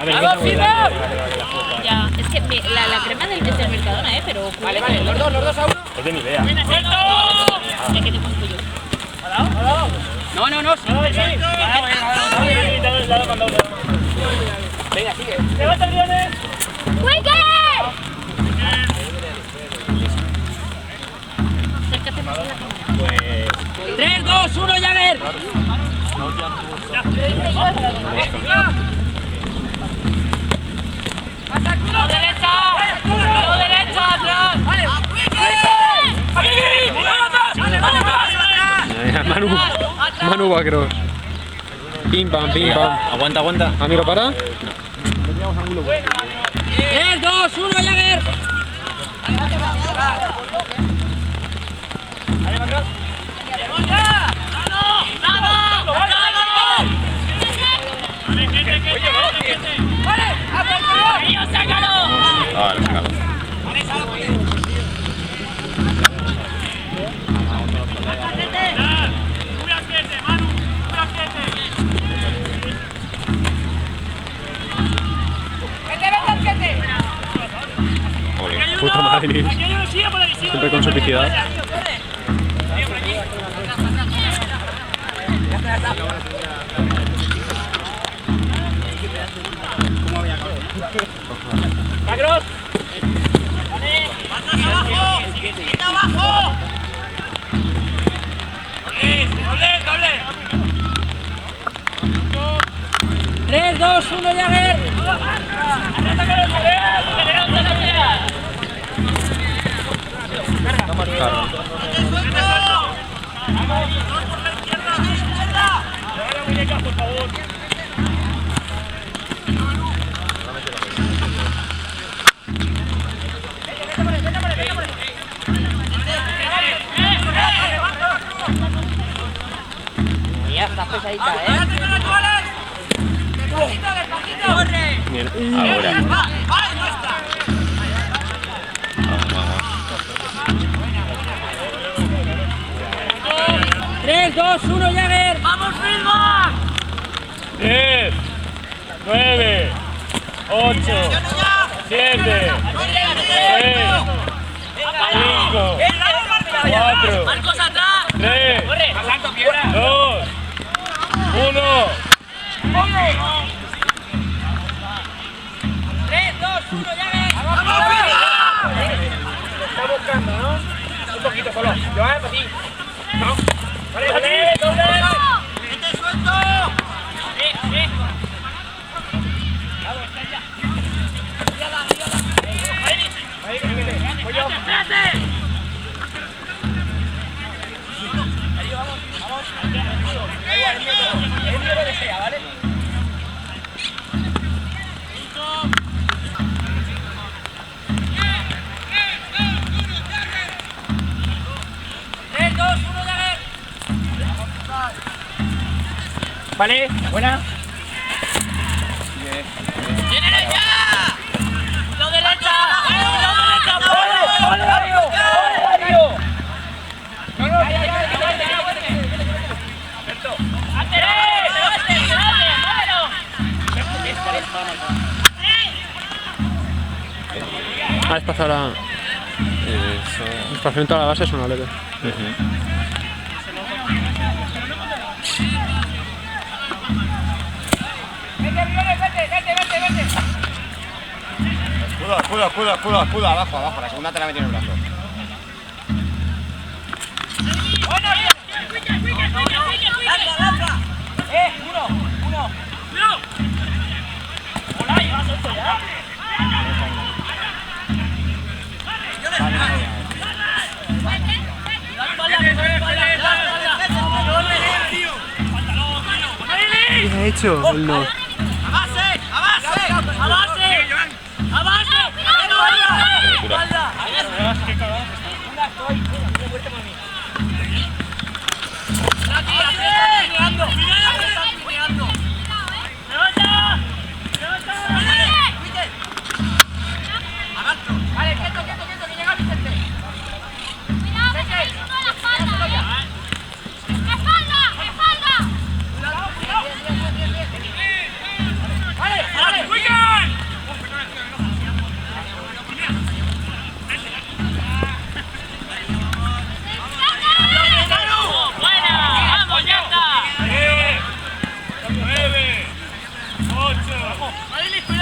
A ver, ya, es que la crema del Mercadona, pero... Vale, los dos a uno. Es de mi idea. Ya que te cuento yo. No, sí. Venga, sigue. ¡Levanta, Briones! Acércate más a la cámara. 3, 2, 1, Jagger. ¡No derecha, atrás! Manu va cross. Pim pam, pim pam. Aguanta. Amigo, para. 3, 2, 1, Jagger. Puta madre. Siempre con su epicidad. ¡Macros! ¡Abajo! 3, 2, 1, Jagger. Por favor. Ya está pesadita, Bien. Ahora. Vamos. 3, 2, 1, Jagger. ¡Vamos, Silva! 10, 9, 8, 7, 6, 5, 4, 3, 2, 1. 3, 2, 1, Jagger. Está buscando, ¿no? Un poquito solo. Joan, para ti. No. Vale, doble. ¡Vete suelto! Vale, buena. ¡Tiene ya! ¡Lo derecha! Desplazar a... Desplazamiento a la base es una leve. Escudo, abajo. La segunda te la metí en el brazo. Uno. Hola, ya vas esto ya. ¿Qué ha hecho? No. ¡Vale! Abajo.